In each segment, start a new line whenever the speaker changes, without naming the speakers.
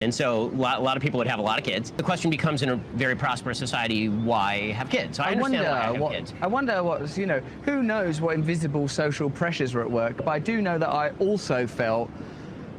And so a lot of people would have a lot of kids. The question becomes, in a very prosperous society, why have kids? So I understand why I have kids.
I wonder what's, who knows what invisible social pressures were at work. But I do know that I also felt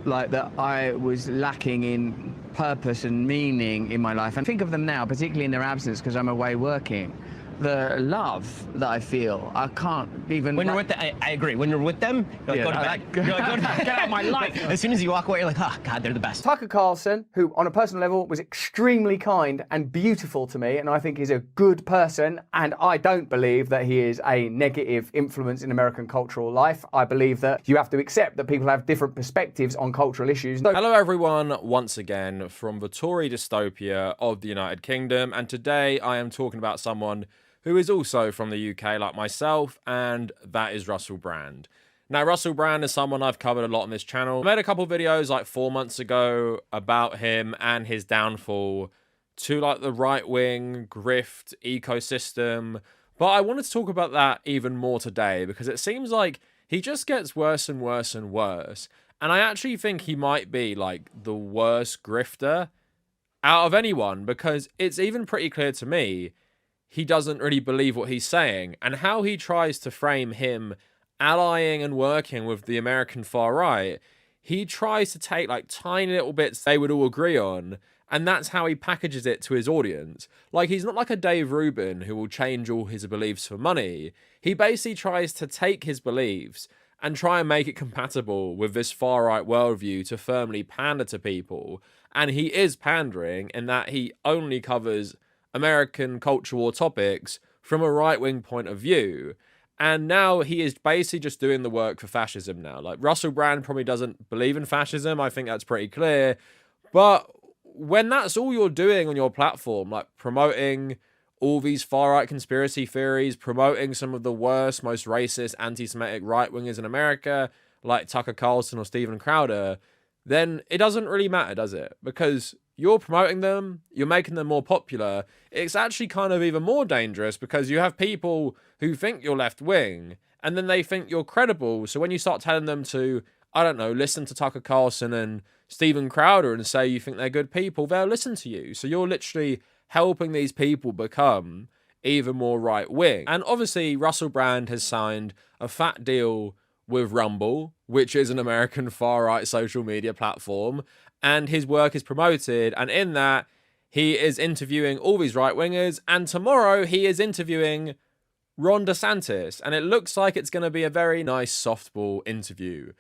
like that I was lacking in purpose and meaning in my life. And think of them now, particularly in their absence, because I'm away working. The love that I feel, I can't even...
When you're with them, I agree. When you're with them, you're like, go to bed. You're like, go to bed. Get out of my life. As soon as you walk away, you're like, oh, God, they're the best.
Tucker Carlson, who on a personal level was extremely kind and beautiful to me, and I think he's a good person, and I don't believe that he is a negative influence in American cultural life. I believe that you have to accept that people have different perspectives on cultural issues.
Hello everyone, once again from the Tory dystopia of the United Kingdom, and today I am talking about someone who is also from the UK like myself, and that is Russell Brand. Now, Russell Brand is someone I've covered a lot on this channel. I made a couple videos like 4 months ago about him and his downfall to like the right-wing grift ecosystem, but I wanted to talk about that even more today because it seems like he just gets worse and worse and worse, and I actually think he might be like the worst grifter out of anyone because it's even pretty clear to me he doesn't really believe what he's saying, and how he tries to frame him allying and working with the American far right. He tries to take like tiny little bits they would all agree on, and that's how he packages it to his audience. Like, he's not like a Dave Rubin who will change all his beliefs for money. He basically tries to take his beliefs and try and make it compatible with this far right worldview to firmly pander to people. And he is pandering in that he only covers American culture war topics from a right-wing point of view. And now he is basically just doing the work for fascism now. Like, Russell Brand probably doesn't believe in fascism. I think that's pretty clear. But when that's all you're doing on your platform, like promoting all these far-right conspiracy theories, promoting some of the worst, most racist, anti-Semitic right-wingers in America, like Tucker Carlson or Steven Crowder, then it doesn't really matter, does it? Because you're promoting them, you're making them more popular. It's actually kind of even more dangerous because you have people who think you're left-wing, and then they think you're credible. So when you start telling them to, I don't know, listen to Tucker Carlson and Steven Crowder and say you think they're good people, they'll listen to you. So you're literally helping these people become even more right-wing. And obviously, Russell Brand has signed a fat deal with Rumble, which is an American far-right social media platform, and his work is promoted, and in that, he is interviewing all these right-wingers, and tomorrow he is interviewing Ron De Santis, and it looks like it's going to be a very nice softball interview.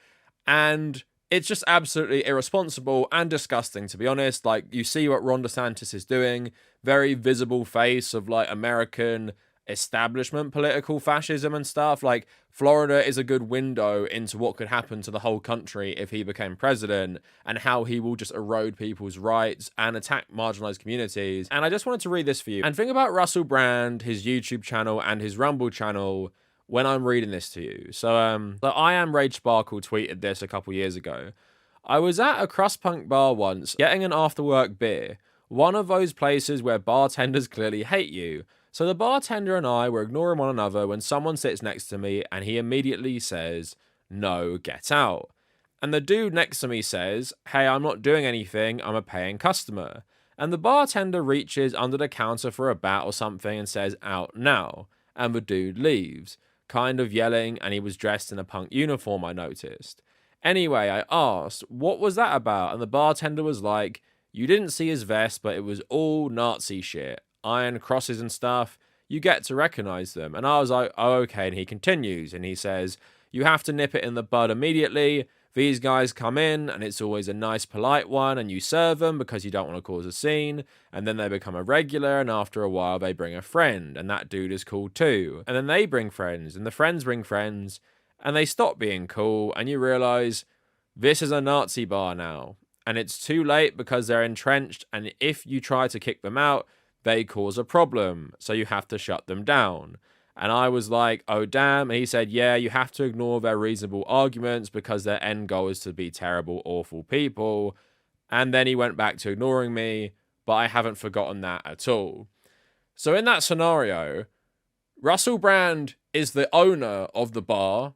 And it's just absolutely irresponsible and disgusting, to be honest. Like, you see what Ron De Santis is doing, very visible face of, like, American establishment political fascism and stuff. Like, Florida is a good window into what could happen to the whole country if he became president, and how he will just erode people's rights and attack marginalized communities. And I just wanted to read this for you. And think about Russell Brand, his YouTube channel and his Rumble channel when I'm reading this to you. So I Am Rage Sparkle tweeted this a couple years ago. I was at a crust punk bar once getting an after work beer, one of those places where bartenders clearly hate you. So the bartender and I were ignoring one another when someone sits next to me and he immediately says, "No, get out." And the dude next to me says, "Hey, I'm not doing anything, I'm a paying customer." And the bartender reaches under the counter for a bat or something and says, "Out now." And the dude leaves, kind of yelling, and he was dressed in a punk uniform, I noticed. Anyway, I asked, "What was that about?" And the bartender was like, "You didn't see his vest, but it was all Nazi shit. Iron crosses and stuff. You get to recognize them." And I was like, "Oh, okay." And he continues, and he says, "You have to nip it in the bud immediately. These guys come in, and it's always a nice, polite one, and you serve them because you don't want to cause a scene. And then they become a regular, and after a while, they bring a friend, and that dude is cool too. And then they bring friends, and the friends bring friends, and they stop being cool, and you realize this is a Nazi bar now. And it's too late because they're entrenched, and if you try to kick them out, they cause a problem, so you have to shut them down." And I was like, "Oh, damn." And he said, "Yeah, you have to ignore their reasonable arguments because their end goal is to be terrible, awful people." And then he went back to ignoring me, but I haven't forgotten that at all. So in that scenario, Russell Brand is the owner of the bar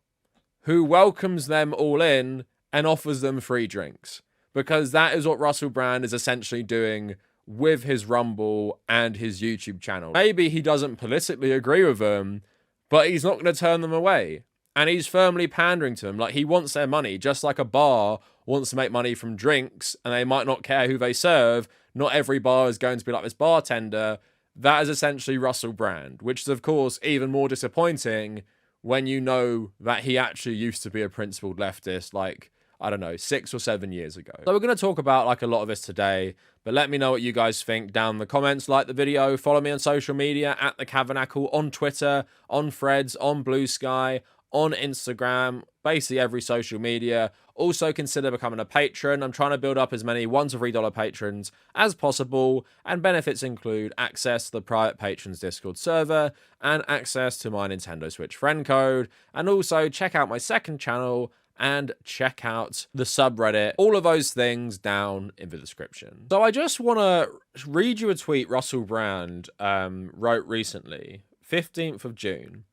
who welcomes them all in and offers them free drinks. because that is what Russell Brand is essentially doing with his Rumble and his YouTube channel. Maybe he doesn't politically agree with them, but he's not going to turn them away. And he's firmly pandering to them. Like, he wants their money, just like a bar wants to make money from drinks, and they might not care who they serve. Not every bar is going to be like this bartender. That is essentially Russell Brand, which is, of course, even more disappointing when you know that he actually used to be a principled leftist, like, I don't know, 6 or 7 years ago. So we're going to talk about like a lot of this today, but let me know what you guys think down in the comments. Like the video, follow me on social media at the Kavernacle, on Twitter, on Threads, on Blue Sky, on Instagram, basically every social media. Also consider becoming a patron. I'm trying to build up as many $1 to $3 patrons as possible, and benefits include access to the private patrons Discord server and access to my Nintendo Switch friend code. And also check out my second channel and check out the subreddit. All of those things down in the description. So I just want to read you a tweet Russell Brand wrote recently, 15th of June.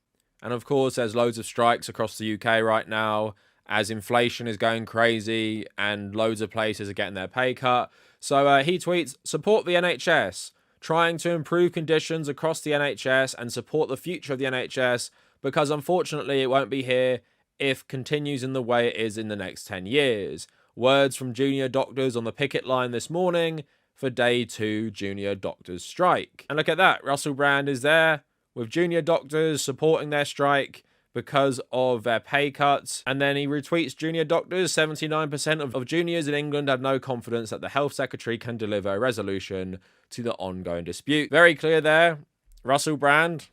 And of course, there's loads of strikes across the UK right now as inflation is going crazy and loads of places are getting their pay cut. So he tweets, support the NHS, trying to improve conditions across the NHS and support the future of the NHS, because unfortunately it won't be here if continues in the way it is in the next 10 years. Words from junior doctors on the picket line this morning for day 2 junior doctors strike. And look at that, Russell Brand is there with junior doctors supporting their strike because of their pay cuts. And then he retweets junior doctors. 79% of juniors in England have no confidence that the health secretary can deliver a resolution to the ongoing dispute. Very clear there. Russell Brand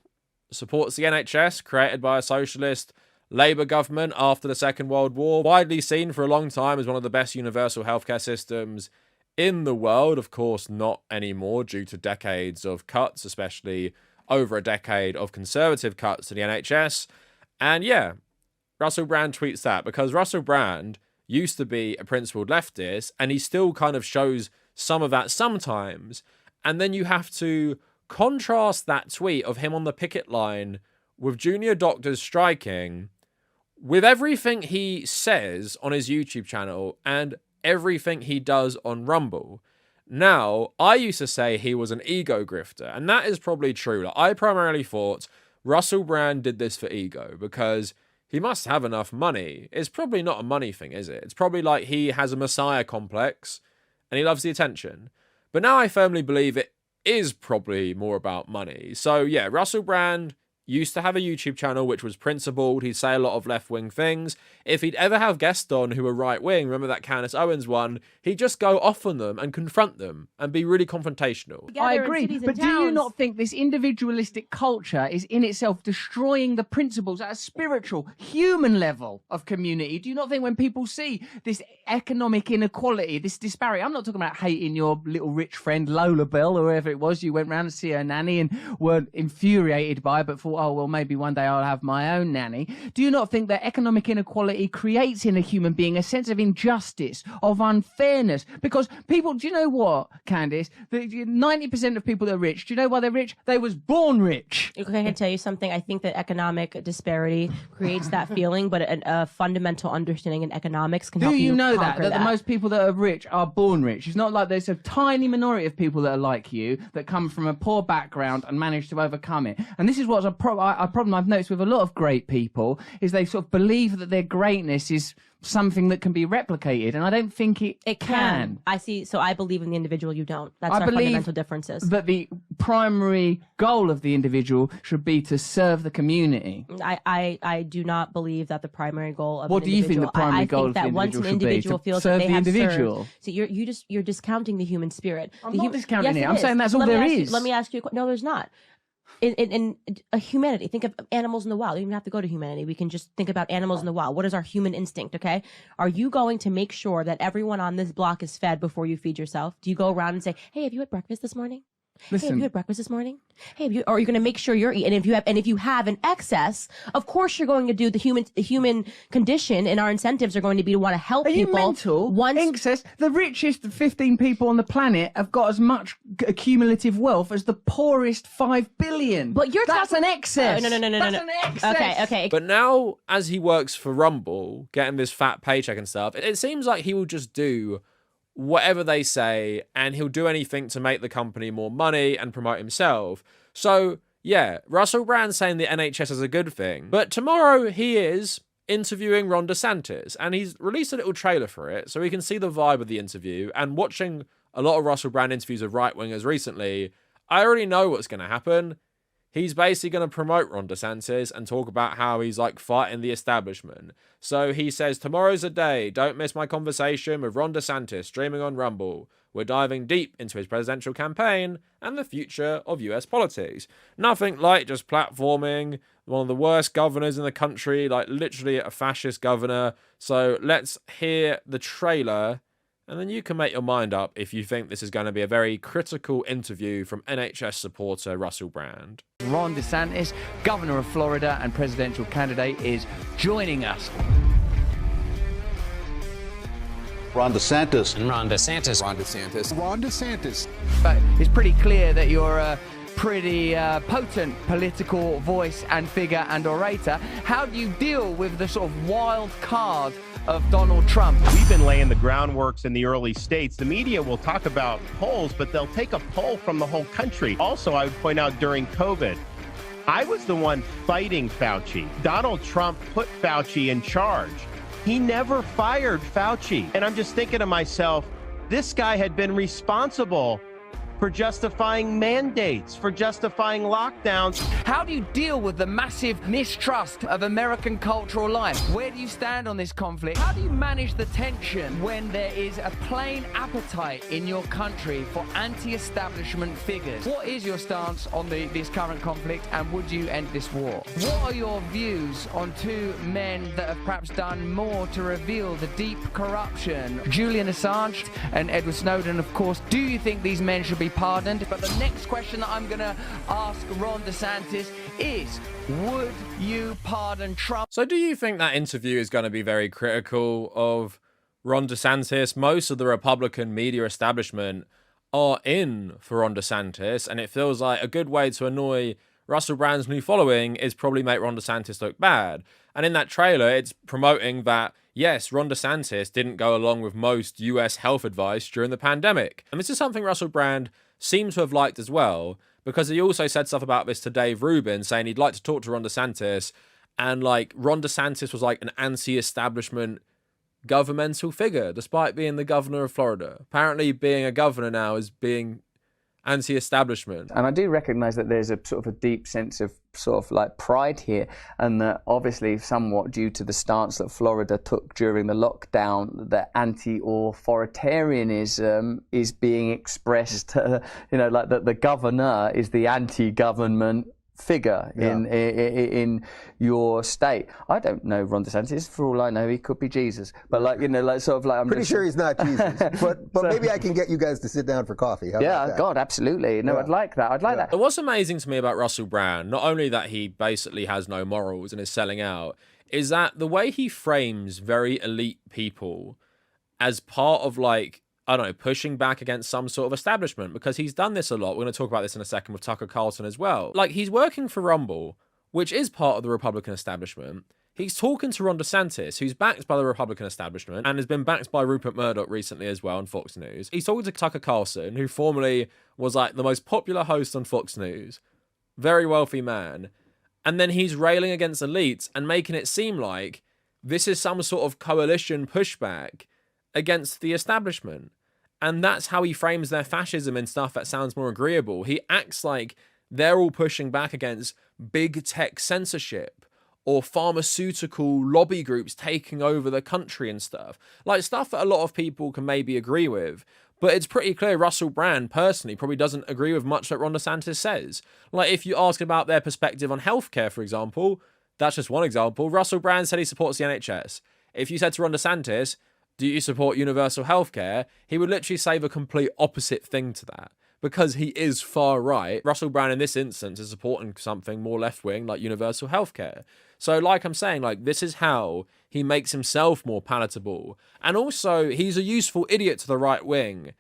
supports the NHS, created by a socialist Labour government after the Second World War, widely seen for a long time as one of the best universal healthcare systems in the world. Of course, not anymore due to decades of cuts, especially over a decade of conservative cuts to the NHS. And yeah, Russell Brand tweets that because Russell Brand used to be a principled leftist, and he still kind of shows some of that sometimes. And then you have to contrast that tweet of him on the picket line with junior doctors striking with everything he says on his YouTube channel and everything he does on Rumble. Now, I used to say he was an ego grifter, and that is probably true. Like, I primarily thought Russell Brand did this for ego because he must have enough money. It's probably not a money thing, is it? It's probably like he has a messiah complex and he loves the attention. But now I firmly believe it is probably more about money. So yeah, Russell Brand used to have a YouTube channel which was principled. He'd say a lot of left-wing things. If he'd ever have guests on who were right-wing, remember that Candace Owens one, he'd just go off on them and confront them and be really confrontational.
I agree, but do you not think this individualistic culture is in itself destroying the principles at a spiritual, human level of community? Do you not think when people see this economic inequality, this disparity, I'm not talking about hating your little rich friend Lola Bell or whoever it was you went round to see her nanny and were infuriated by, but thought, oh, well, maybe one day I'll have my own nanny. Do you not think that economic inequality creates in a human being a sense of injustice, of unfairness? Because people, do you know what, Candice? 90% of people that are rich, do you know why they're rich? They was born rich.
Okay, I can tell you something. I think that economic disparity creates that feeling, but a fundamental understanding in economics can help you
know that the most people that are rich are born rich. It's not like there's a tiny minority of people that are like you that come from a poor background and manage to overcome it. And this is what's a problem I've noticed with a lot of great people, is they sort of believe that their greatness is something that can be replicated, and I don't think it can.
I see. So I believe in the individual, you don't. That's our fundamental differences.
That the primary goal of the individual should be to serve the community.
I do not believe that the primary goal of
what
an
do you think the primary goal of the individual should be? I think that once an individual
feels
serve
that they
the
have
individual.
served, so you're discounting the human spirit.
I'm not discounting it. I'm saying that's all there is.
Let me ask you a question. No, there's not. In a humanity, think of animals in the wild. You don't even have to go to humanity. We can just think about animals in the wild. What is our human instinct, okay? Are you going to make sure that everyone on this block is fed before you feed yourself? Do you go around and say, hey, have you had breakfast this morning?
Listen,
hey, have you had breakfast this morning? Hey, or are you going to make sure you're eating? And if you have an excess, of course you're going to do the human condition, and our incentives are going to be to want to help people.
Are you mental? Excess. The richest 15 people on the planet have got as much accumulative wealth as the poorest 5 billion.
But
that's an excess.
No.
That's an excess.
Okay.
But now, as he works for Rumble, getting this fat paycheck and stuff, it seems like he will just do whatever they say, and he'll do anything to make the company more money and promote himself. So, yeah, Russell Brand's saying the NHS is a good thing, but tomorrow he is interviewing Ron De Santis, and he's released a little trailer for it, so we can see the vibe of the interview. And watching a lot of Russell Brand interviews of right-wingers recently, I already know what's going to happen. He's basically going to promote Ron De Santis and talk about how he's like fighting the establishment. So he says, tomorrow's a day. Don't miss my conversation with Ron De Santis streaming on Rumble. We're diving deep into his presidential campaign and the future of US politics. Nothing like just platforming one of the worst governors in the country, like literally a fascist governor. So let's hear the trailer, and then you can make your mind up if you think this is going to be a very critical interview from NHS supporter Russell Brand.
Ron De Santis, governor of Florida and presidential candidate, is joining us.
Ron De Santis.
And Ron De Santis.
Ron De Santis.
Ron De Santis.
But it's pretty clear that you're a pretty potent political voice and figure and orator. How do you deal with the sort of wild card of Donald Trump?
We've been laying the groundworks in the early states. The media will talk about polls, but they'll take a poll from the whole country. Also, I would point out during COVID, I was the one fighting Fauci. Donald Trump put Fauci in charge. He never fired Fauci. And I'm just thinking to myself, this guy had been responsible for justifying mandates, for justifying lockdowns.
How do you deal with the massive mistrust of American cultural life? Where do you stand on this conflict? How do you manage the tension when there is a plain appetite in your country for anti-establishment figures? What is your stance on this current conflict, and would you end this war? What are your views on two men that have perhaps done more to reveal the deep corruption? Julian Assange and Edward Snowden, of course. Do you think these men should be pardoned? But the next question that I'm going to ask Ron De Santis is, would you pardon Trump?
So do you think that interview is going to be very critical of Ron De Santis? Most of the Republican media establishment are in for Ron De Santis, and it feels like a good way to annoy Russell Brand's new following is probably make Ron De Santis look bad. And in that trailer, it's promoting that, yes, Ron De Santis didn't go along with most US health advice during the pandemic. And this is something Russell Brand seems to have liked as well, because he also said stuff about this to Dave Rubin, saying he'd like to talk to Ron De Santis, and like Ron De Santis was like an anti-establishment governmental figure, despite being the governor of Florida. Apparently being a governor now is being anti-establishment.
And I do recognise that there's a sort of a deep sense of sort of like pride here, and that obviously somewhat due to the stance that Florida took during the lockdown, that anti-authoritarianism is being expressed, like that the governor is the anti-government figure in your state. I don't know Ron De Santis. For all I know, he could be Jesus. But I'm
pretty sure he's not Jesus. But so, maybe I can get you guys to sit down for coffee. How about that?
God, absolutely. No, I'd like that. I'd like that.
What's amazing to me about Russell Brand, not only that he basically has no morals and is selling out, is that the way he frames very elite people as part of pushing back against some sort of establishment, because he's done this a lot. We're going to talk about this in a second with Tucker Carlson as well. Like, he's working for Rumble, which is part of the Republican establishment. He's talking to Ron De Santis, who's backed by the Republican establishment and has been backed by Rupert Murdoch recently as well on Fox News. He's talking to Tucker Carlson, who formerly was like the most popular host on Fox News. Very wealthy man. And then he's railing against elites and making it seem like this is some sort of coalition pushback against the establishment. And that's how he frames their fascism and stuff that sounds more agreeable. He acts like they're all pushing back against big tech censorship or pharmaceutical lobby groups taking over the country and stuff. Like stuff that a lot of people can maybe agree with. But it's pretty clear Russell Brand personally probably doesn't agree with much that Ron De Santis says. Like if you ask about their perspective on healthcare, for example, that's just one example. Russell Brand said he supports the NHS. If you said to Ron De Santis, do you support universal healthcare? He would literally say the complete opposite thing to that, because he is far right. Russell Brand in this instance is supporting something more left-wing like universal healthcare. So like I'm saying, like this is how he makes himself more palatable. And also he's a useful idiot to the right wing,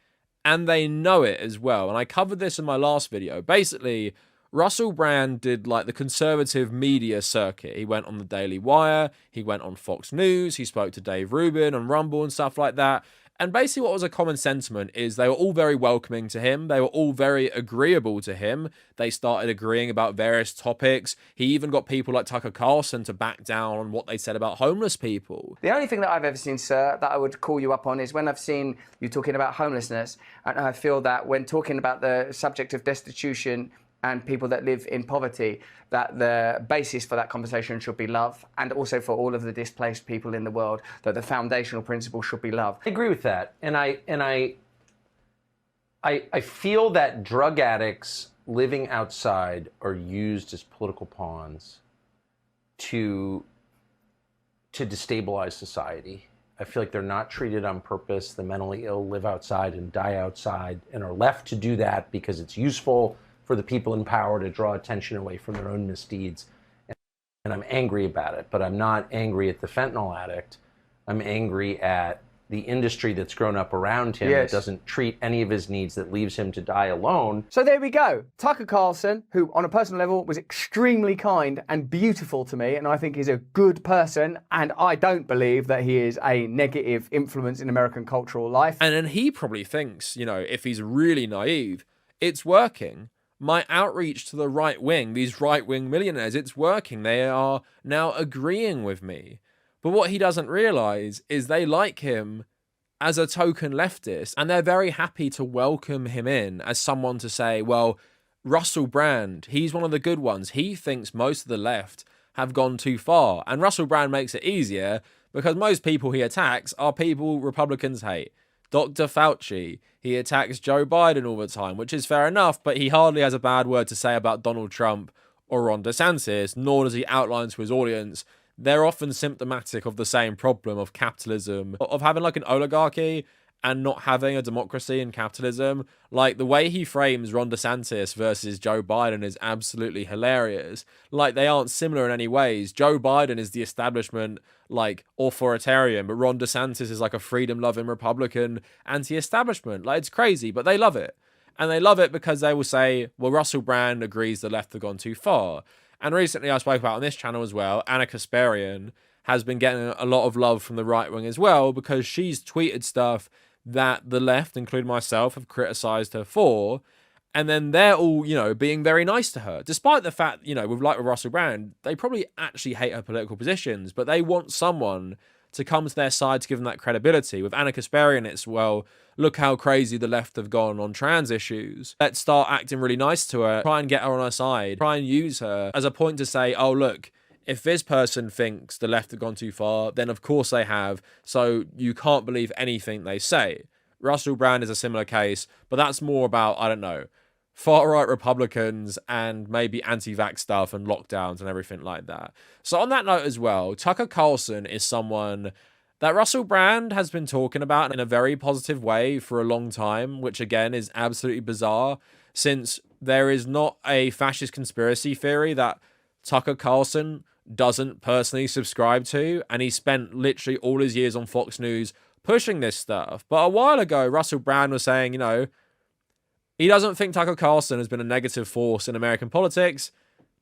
and they know it as well. And I covered this in my last video. Basically, Russell Brand did like the conservative media circuit. He went on the Daily Wire, he went on Fox News, he spoke to Dave Rubin on Rumble and stuff like that. And basically what was a common sentiment is they were all very welcoming to him. They were all very agreeable to him. They started agreeing about various topics. He even got people like Tucker Carlson to back down on what they said about homeless people.
The only thing that I've ever seen, sir, that I would call you up on is when I've seen you talking about homelessness, and I feel that when talking about the subject of destitution and people that live in poverty, that the basis for that conversation should be love, and also for all of the displaced people in the world, that the foundational principle should be love.
I agree with that, and I feel that drug addicts living outside are used as political pawns to destabilize society. I feel like they're not treated on purpose. The mentally ill live outside and die outside and are left to do that because it's useful for the people in power to draw attention away from their own misdeeds. And I'm angry about it, but I'm not angry at the fentanyl addict. I'm angry at the industry that's grown up around him that doesn't treat any of his needs, that leaves him to die alone.
So there we go. Tucker Carlson, who on a personal level was extremely kind and beautiful to me, and I think is a good person, and I don't believe that he is a negative influence in American cultural life.
And then he probably thinks, you know, if he's really naive, it's working. My outreach to the right wing, these right-wing millionaires, it's working. They are now agreeing with me. But what he doesn't realize is they like him as a token leftist, and they're very happy to welcome him in as someone to say, well, Russell Brand, he's one of the good ones. He thinks most of the left have gone too far. And Russell Brand makes it easier because most people he attacks are people Republicans hate. Dr. Fauci, he attacks Joe Biden all the time, which is fair enough, but he hardly has a bad word to say about Donald Trump or Ron De Santis, nor does he outline to his audience. They're often symptomatic of the same problem of capitalism, of having like an oligarchy and not having a democracy in capitalism. Like the way he frames Ron De Santis versus Joe Biden is absolutely hilarious. Like they aren't similar in any ways. Joe Biden is the establishment, like authoritarian, but Ron De Santis is like a freedom-loving Republican anti-establishment. Like it's crazy, but they love it. And they love it because they will say, well, Russell Brand agrees the left have gone too far. And recently I spoke about on this channel as well, Anna Kasparian has been getting a lot of love from the right wing as well because she's tweeted stuff that the left, including myself, have criticised her for. And then they're all, you know, being very nice to her. Despite the fact, you know, with Russell Brand, they probably actually hate her political positions, but they want someone to come to their side to give them that credibility. With Anna Kasparian, it's, well, look how crazy the left have gone on trans issues. Let's start acting really nice to her, try and get her on our side, try and use her as a point to say, oh, look, if this person thinks the left have gone too far, then of course they have, so you can't believe anything they say. Russell Brand is a similar case, but that's more about, I don't know, far-right Republicans and maybe anti-vax stuff and lockdowns and everything like that. So on that note as well, Tucker Carlson is someone that Russell Brand has been talking about in a very positive way for a long time, which again is absolutely bizarre, since there is not a fascist conspiracy theory that Tucker Carlson doesn't personally subscribe to, and he spent literally all his years on Fox News pushing this stuff. But a while ago, Russell Brand was saying, you know, he doesn't think Tucker Carlson has been a negative force in American politics,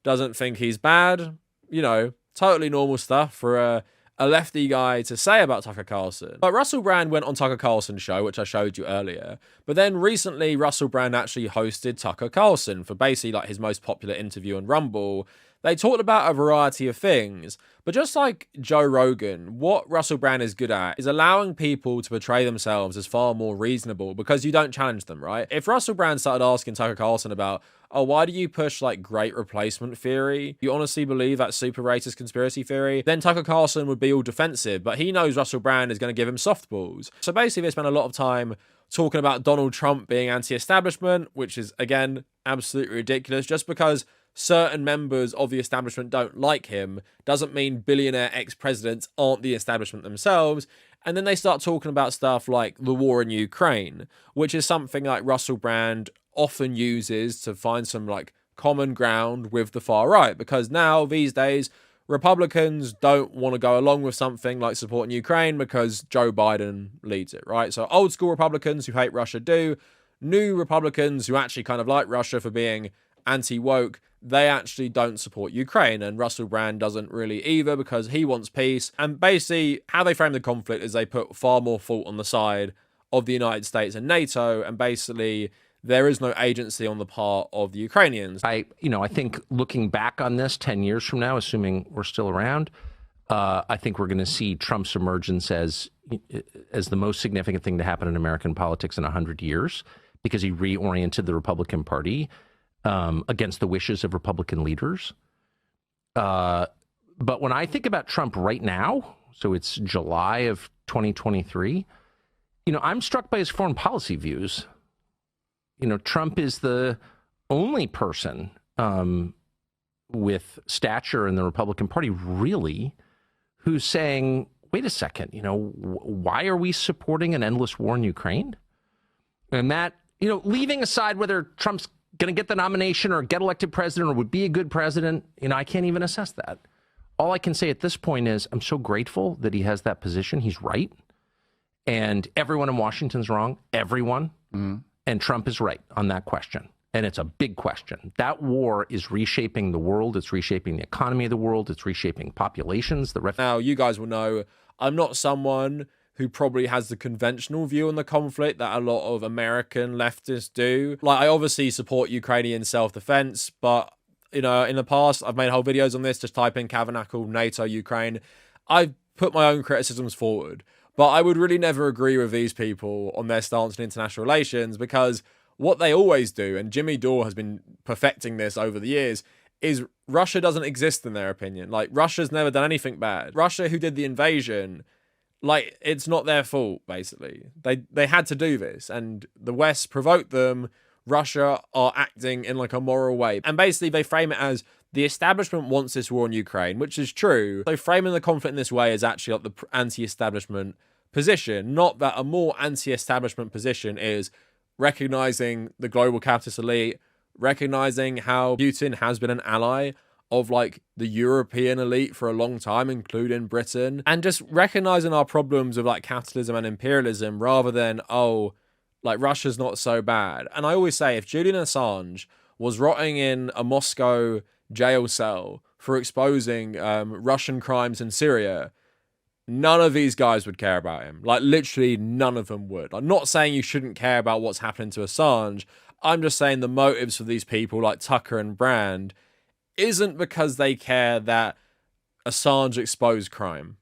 doesn't think he's bad, you know, totally normal stuff for a lefty guy to say about Tucker Carlson. But Russell Brand went on Tucker Carlson's show, which I showed you earlier. But then recently, Russell Brand actually hosted Tucker Carlson for basically like his most popular interview on Rumble. They talked about a variety of things, but just like Joe Rogan, what Russell Brand is good at is allowing people to portray themselves as far more reasonable because you don't challenge them, right? If Russell Brand started asking Tucker Carlson about, oh, why do you push like great replacement theory? You honestly believe that super racist conspiracy theory? Then Tucker Carlson would be all defensive, but he knows Russell Brand is going to give him softballs. So basically they spent a lot of time talking about Donald Trump being anti-establishment, which is, again, absolutely ridiculous. Just because certain members of the establishment don't like him doesn't mean billionaire ex-presidents aren't the establishment themselves. And then they start talking about stuff like the war in Ukraine, which is something like Russell Brand often uses to find some like common ground with the far right, because now these days Republicans don't want to go along with something like supporting Ukraine because Joe Biden leads it, right? So old school Republicans who hate Russia do. New Republicans who actually kind of like Russia for being anti-woke, they actually don't support Ukraine, and Russell Brand doesn't really either because he wants peace. And basically how they frame the conflict is they put far more fault on the side of the United States and NATO, and basically there is no agency on the part of the Ukrainians.
I think looking back on this 10 years from now, assuming we're still around, I think we're going to see Trump's emergence as the most significant thing to happen in American politics in 100 years, because he reoriented the Republican Party against the wishes of Republican leaders. But when I think about Trump right now, so it's July of 2023, I'm struck by his foreign policy views. Trump is the only person with stature in the Republican Party, really, who's saying, wait a second, why are we supporting an endless war in Ukraine? And that, leaving aside whether Trump's going to get the nomination or get elected president or would be a good president, I can't even assess that. All I can say at this point is I'm so grateful that he has that position. He's right. And everyone in Washington's wrong. Everyone. Mm-hmm. And Trump is right on that question. And it's a big question. That war is reshaping the world. It's reshaping the economy of the world. It's reshaping populations.
Now, you guys will know I'm not someone who probably has the conventional view on the conflict that a lot of American leftists do. I obviously support Ukrainian self-defense, but, in the past, I've made whole videos on this. Just type in Kavernacle, NATO, Ukraine. I've put my own criticisms forward. But I would really never agree with these people on their stance on international relations, because what they always do, and Jimmy Dore has been perfecting this over the years, is Russia doesn't exist in their opinion. Russia's never done anything bad. Russia, who did the invasion, it's not their fault, basically. They had to do this, and the West provoked them. Russia are acting in a moral way. And basically they frame it as the establishment wants this war in Ukraine, which is true. So framing the conflict in this way is actually the anti-establishment position, not that a more anti-establishment position is recognizing the global capitalist elite, recognizing how Putin has been an ally of the European elite for a long time, including Britain, and just recognizing our problems with capitalism and imperialism rather than, Russia's not so bad. And I always say, if Julian Assange was rotting in a Moscow jail cell for exposing Russian crimes in Syria, none of these guys would care about him. Literally none of them would. I'm not saying you shouldn't care about what's happening to Assange. I'm just saying the motives for these people like Tucker and Brand isn't because they care that Assange exposed crime.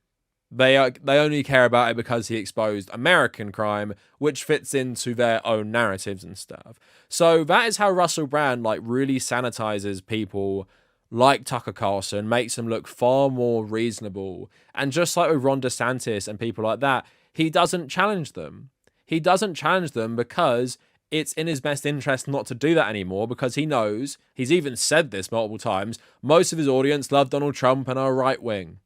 They only care about it because he exposed American crime, which fits into their own narratives and stuff. So that is how Russell Brand really sanitizes people like Tucker Carlson, makes them look far more reasonable. And just like with Ron De Santis and people like that, he doesn't challenge them. He doesn't challenge them because it's in his best interest not to do that anymore, because he knows, he's even said this multiple times, most of his audience love Donald Trump and are right-wing.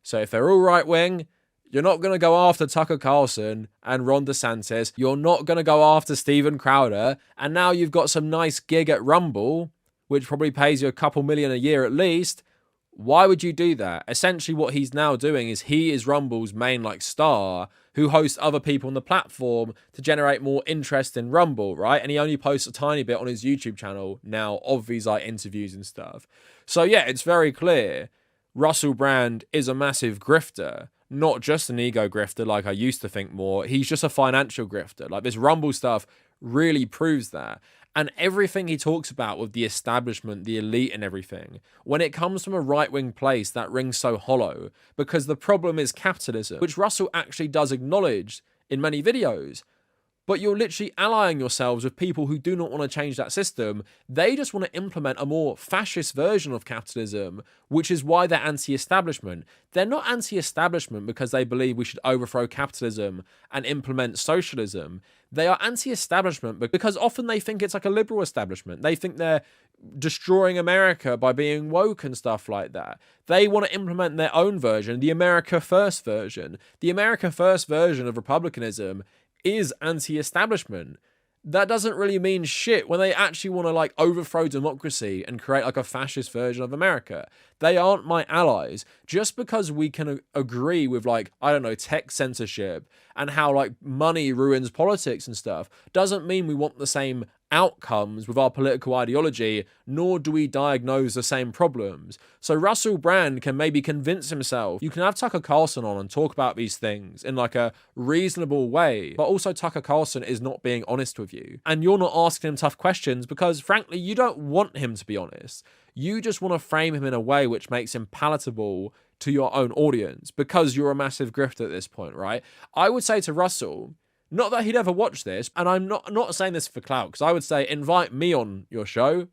So if they're all right-wing, you're not going to go after Tucker Carlson and Ron De Santis. You're not going to go after Steven Crowder. And now you've got some nice gig at Rumble, which probably pays you a couple million a year at least. Why would you do that? Essentially what he's now doing is he is Rumble's main star who hosts other people on the platform to generate more interest in Rumble, right? And he only posts a tiny bit on his YouTube channel now of these interviews and stuff. So yeah, it's very clear Russell Brand is a massive grifter, not just an ego grifter like I used to think more. He's just a financial grifter. This Rumble stuff really proves that. And everything he talks about with the establishment, the elite and everything, when it comes from a right-wing place, that rings so hollow, because the problem is capitalism, which Russell actually does acknowledge in many videos. But you're literally allying yourselves with people who do not want to change that system. They just want to implement a more fascist version of capitalism, which is why they're anti-establishment. They're not anti-establishment because they believe we should overthrow capitalism and implement socialism. They are anti-establishment because often they think it's a liberal establishment. They think they're destroying America by being woke and stuff like that. They want to implement their own version, the America First version. The America First version of republicanism is anti-establishment. That doesn't really mean shit when they actually want to overthrow democracy and create a fascist version of America. They aren't my allies. Just because we can agree with I don't know, tech censorship and how money ruins politics and stuff doesn't mean we want the same outcomes with our political ideology, nor do we diagnose the same problems. So Russell Brand can maybe convince himself. You can have Tucker Carlson on and talk about these things in like a reasonable way, but also Tucker Carlson is not being honest with you. And you're not asking him tough questions because frankly, you don't want him to be honest. You just want to frame him in a way which makes him palatable to your own audience because you're a massive grifter at this point, right? I would say to Russell, not that he'd ever watch this, and I'm not saying this for clout, because I would say invite me on your show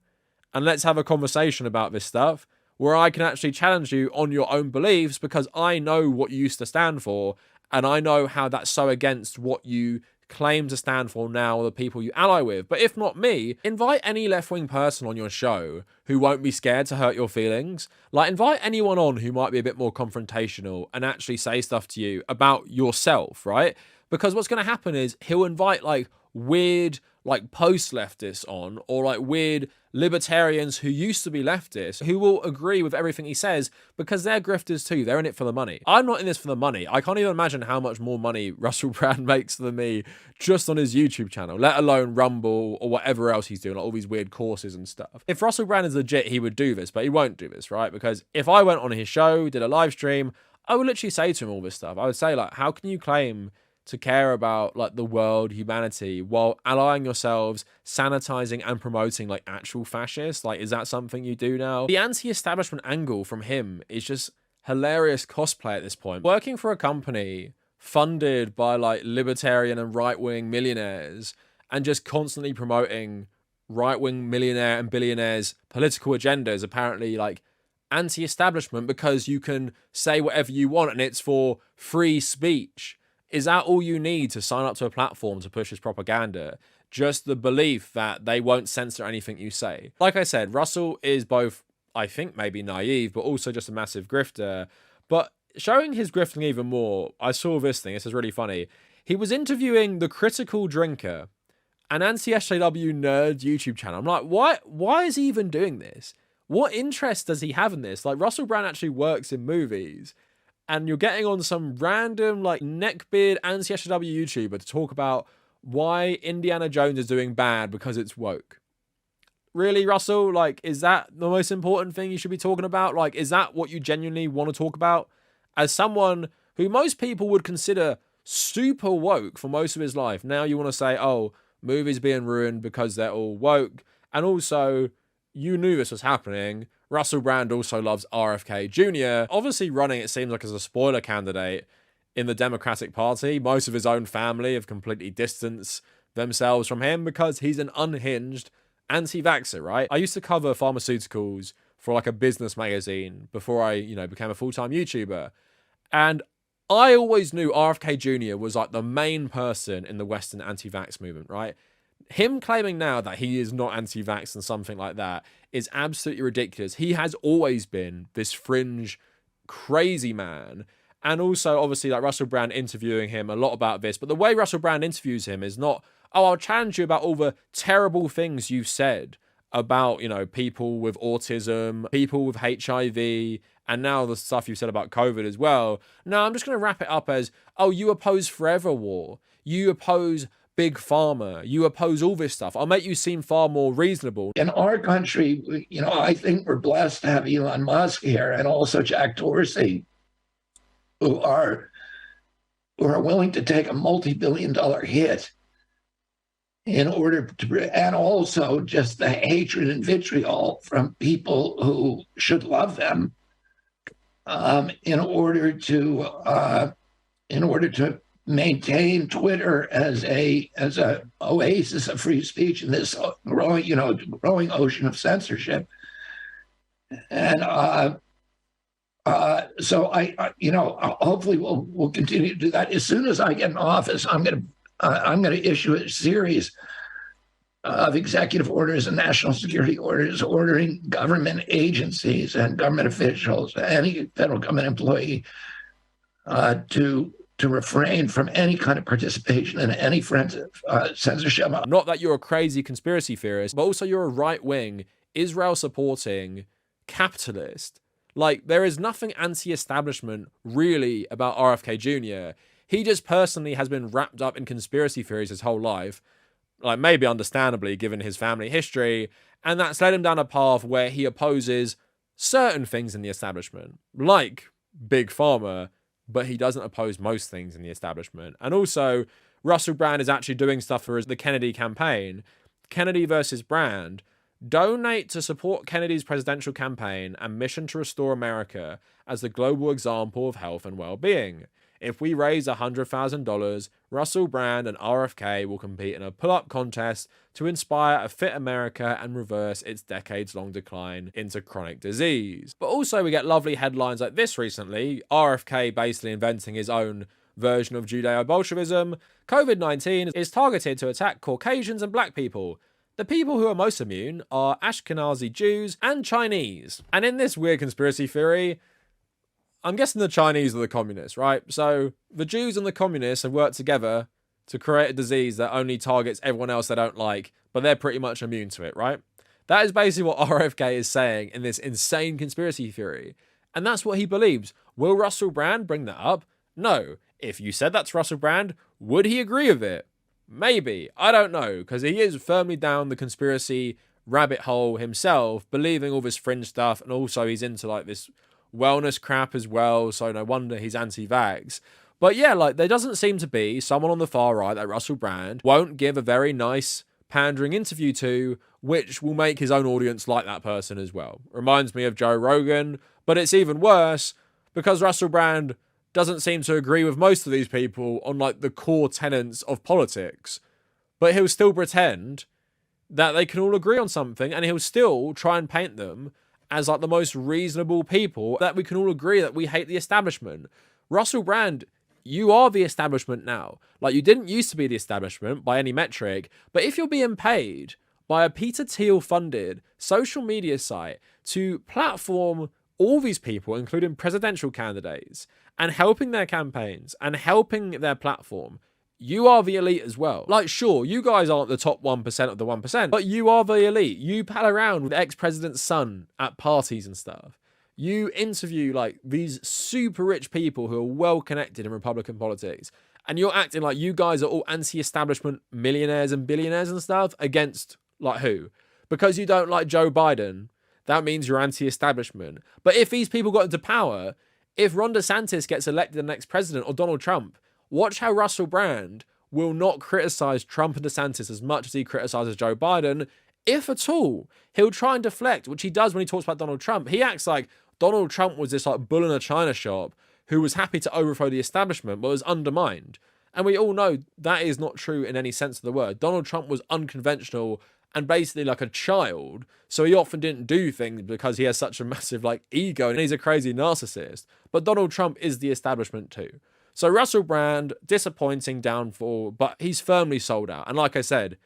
and let's have a conversation about this stuff where I can actually challenge you on your own beliefs because I know what you used to stand for and I know how that's so against what you claim to stand for now or the people you ally with. But if not me, invite any left-wing person on your show who won't be scared to hurt your feelings. Like, invite anyone on who might be a bit more confrontational and actually say stuff to you about yourself, right? Because what's going to happen is he'll invite like weird like post-leftists on or like weird libertarians who used to be leftists who will agree with everything he says because they're grifters too. They're in it for the money. I'm not in this for the money. I can't even imagine how much more money Russell Brand makes than me just on his YouTube channel, let alone Rumble or whatever else he's doing, like all these weird courses and stuff. If Russell Brand is legit, he would do this, but he won't do this, right? Because if I went on his show, did a live stream, I would literally say to him all this stuff. I would say like, how can you claim to care about like the world, humanity, while allying yourselves, sanitizing and promoting like actual fascists? Like, is that something you do now? The anti-establishment angle from him is just hilarious cosplay at this point. Working for a company funded by like libertarian and right-wing millionaires and just constantly promoting right-wing millionaire and billionaires' political agendas, apparently like anti-establishment because you can say whatever you want and it's for free speech. Is that all you need to sign up to a platform to push his propaganda? Just the belief that they won't censor anything you say. Like I said, Russell is both, I think, maybe naive, but also just a massive grifter. But showing his grifting even more, I saw this thing. This is really funny. He was interviewing The Critical Drinker, an anti-SJW nerd YouTube channel. I'm like, why is he even doing this? What interest does he have in this? Like, Russell Brand actually works in movies. And you're getting on some random, like, neckbeard anti-SJW YouTuber to talk about why Indiana Jones is doing bad because it's woke. Really, Russell? Like, is that the most important thing you should be talking about? Like, is that what you genuinely want to talk about? As someone who most people would consider super woke for most of his life, now you want to say, oh, movies being ruined because they're all woke. And also, you knew this was happening. Russell Brand also loves RFK Jr. Obviously running, it seems like, as a spoiler candidate in the Democratic Party. Most of his own family have completely distanced themselves from him because he's an unhinged anti-vaxxer, right? I used to cover pharmaceuticals for like a business magazine before I, became a full-time YouTuber. And I always knew RFK Jr. was like the main person in the Western anti-vax movement, right? Him claiming now that he is not anti-vax and something like that is absolutely ridiculous. He has always been this fringe, crazy man. And also, obviously, like Russell Brand interviewing him a lot about this. But the way Russell Brand interviews him is not, oh, I'll challenge you about all the terrible things you've said about, people with autism, people with HIV, and now the stuff you said about COVID as well. No, I'm just going to wrap it up as, oh, you oppose forever war. You oppose big pharma. You oppose all this stuff. I'll make you seem far more reasonable.
In our country, I think we're blessed to have Elon Musk here and also Jack Dorsey, who are willing to take a multi-billion-dollar hit in order to, and also just the hatred and vitriol from people who should love them, in order to maintain Twitter as a oasis of free speech in this growing ocean of censorship. And so I hopefully we'll continue to do that. As soon as I get in office, I'm going to issue a series of executive orders and national security orders ordering government agencies and government officials, any federal government employee, to refrain from any kind of participation in any censorship.
Not that you're a crazy conspiracy theorist, but also you're a right-wing, Israel-supporting capitalist. Like, there is nothing anti-establishment really about RFK Jr. He just personally has been wrapped up in conspiracy theories his whole life. like maybe understandably given his family history, and that's led him down a path where he opposes certain things in the establishment, like Big Pharma, but he doesn't oppose most things in the establishment. And also, Russell Brand is actually doing stuff for the Kennedy campaign, Kennedy versus Brand. Donate to support Kennedy's presidential campaign and mission to restore America as the global example of health and well-being. If we raise $100,000, Russell Brand and RFK will compete in a pull-up contest to inspire a fit America and reverse its decades-long decline into chronic disease. But also we get lovely headlines like this recently, RFK basically inventing his own version of Judeo-Bolshevism. COVID-19 is targeted to attack Caucasians and black people. The people who are most immune are Ashkenazi Jews and Chinese. And in this weird conspiracy theory, I'm guessing the Chinese are the communists, right? So the Jews and the communists have worked together to create a disease that only targets everyone else they don't like, but they're pretty much immune to it, right? That is basically what RFK is saying in this insane conspiracy theory. And that's what he believes. Will Russell Brand bring that up? No. If you said that's Russell Brand, would he agree with it? Maybe. I don't know, because he is firmly down the conspiracy rabbit hole himself, believing all this fringe stuff, and also he's into like this wellness crap as well, so no wonder he's anti-vax. But yeah, like there doesn't seem to be someone on the far right that Russell Brand won't give a very nice pandering interview to, which will make his own audience like that person as well. Reminds me of Joe Rogan, but it's even worse because Russell Brand doesn't seem to agree with most of these people on like the core tenets of politics, but he'll still pretend that they can all agree on something, and he'll still try and paint them as like the most reasonable people, that we can all agree that we hate the establishment. Russell Brand, you are the establishment now. Like, you didn't used to be the establishment by any metric, but if you're being paid by a Peter Thiel funded social media site to platform all these people, including presidential candidates, and helping their campaigns and helping their platform, you are the elite as well. Like, sure, you guys aren't the top 1% of the 1%, but you are the elite. You pal around with the ex-president's son at parties and stuff. You interview like these super rich people who are well connected in Republican politics, and you're acting like you guys are all anti-establishment millionaires and billionaires and stuff against like who? Because you don't like Joe Biden, that means you're anti-establishment. But if these people got into power, if Ron De Santis gets elected the next president or Donald Trump, watch how Russell Brand will not criticize Trump and DeSantis as much as he criticizes Joe Biden, if at all. He'll try and deflect, which he does when he talks about Donald Trump. He acts like Donald Trump was this like bull in a china shop who was happy to overthrow the establishment but was undermined. And we all know that is not true in any sense of the word. Donald Trump was unconventional and basically like a child, so he often didn't do things because he has such a massive like ego and he's a crazy narcissist. But Donald Trump is the establishment too. So Russell Brand, disappointing downfall, but he's firmly sold out. And like I said,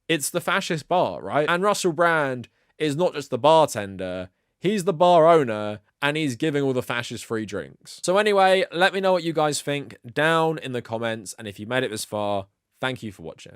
it's the fascist bar, right? And Russell Brand is not just the bartender, he's the bar owner, and he's giving all the fascist free drinks. So anyway, let me know what you guys think down in the comments, and if you made it this far, thank you for watching.